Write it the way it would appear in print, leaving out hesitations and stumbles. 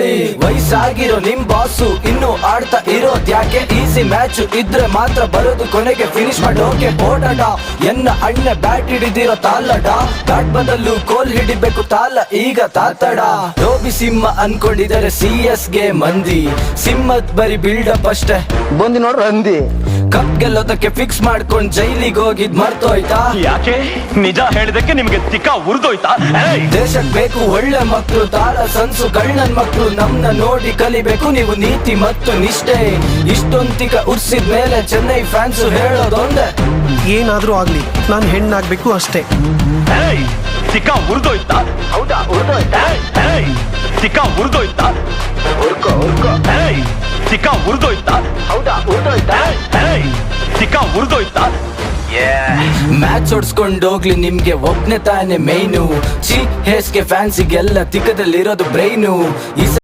ಕೇಳಿಸ್ಕೊಳ್ಳಿ, ವಯಸ್ಸಾಗಿರೋ ನಿಮ್ ಬಾಸು ಇನ್ನು ಆಡ್ತಾ ಇರೋದ್ ಯಾಕೆ? ಈಸಿ ಮ್ಯಾಚ್ ಇದ್ರೆ ಮಾತ್ರ ಬರೋದು ಕೊನೆಗೆ ಫಿನಿಶ್ ಮಾಡೋಕೆ. ಓಡಾಟ ಎನ್ನ ಅಣ್ಣ ಬ್ಯಾಟ್ ಹಿಡಿದಿರೋ ತಾಲಡ, ಬ್ಯಾಟ್ ಬದಲು ಕೋಲ್ ಹಿಡಿಬೇಕು ತಾಲ ಈಗ ತಾತಡ. ರೋಬಿ ಸಿಂಹ ಅನ್ಕೊಂಡಿದ್ದಾರೆ CS ಗೆ ಮಂದಿ, ಸಿಂಹದ್ ಬರಿ ಬಿಲ್ಡಪ್ ಅಷ್ಟೇ ಬಂದಿ ನೋಡ್ರ ಹಂದಿ. ಕಪ್ ಗೆಲ್ಲೋದಕ್ಕೆ ಫಿಕ್ಸ್ ಮಾಡ್ಕೊಂಡ್ ಜೈಲಿಗೆ ಹೋಗಿದ್ ಮರ್ತೋಯ್ತಾ? ಯಾಕೆ ನಿಜ ಹೇಳಿದಕ್ಕೆ ನಿಮ್ಗೆ ತಿಕ್ಕ ಉರ್ದೋಯ್ತಾ? ದೇಶಕ್ ಬೇಕು ಒಳ್ಳೆ ಮಕ್ಳು, ತಾರ ಸನ್ಸು ಕಳ್ಳನ್ ಮಕ್ಳು. ನಮ್ನ ನೋಡಿ ಕಲಿಬೇಕು ನೀವು ನೀತಿ ಮತ್ತು ನಿಷ್ಠೆ. ಇಷ್ಟೊಂತಿಕ ಉರ್ಸಿದ ಮೇಲೆ ಚೆನ್ನೈ ಫ್ಯಾನ್ಸು ಹೇಳೋದೊಂದೇ, ಏನಾದ್ರೂ ಆಗ್ಲಿ ನಾನು ಹೆಣ್ಣಾಗ್ಬೇಕು ಅಷ್ಟೇ. ತಿಕ್ಕ ಉರ್ದೋಯ್ತಾ? ಹೌದಾ ಉರ್ದೋಯ್ತಾ? ತಿಕ್ಕ ಉರ್ದೋಯ್ತಾ? ತಿಕ್ಕ ಉರ್ದೋಯ್ತಾ? ಹೌದಾ ಉರ್ದೋಯ್ತಾ? ತಿಕ್ಕ ಉರ್ದೋಯ್ತಾ? ಮ್ಯಾಚ್ ಹೊಡ್ಸ್ಕೊಂಡ್ ಹೋಗ್ಲಿ ನಿಮ್ಗೆ ಒಬ್ನೇ ತಾನೆ ಮೈನು. ಚಿ ಹೇಸ್ಗೆ ಫ್ಯಾನ್ಸಿಗೆಲ್ಲ ತಿಕ್ಕದಲ್ಲಿರೋದು ಬ್ರೈನು.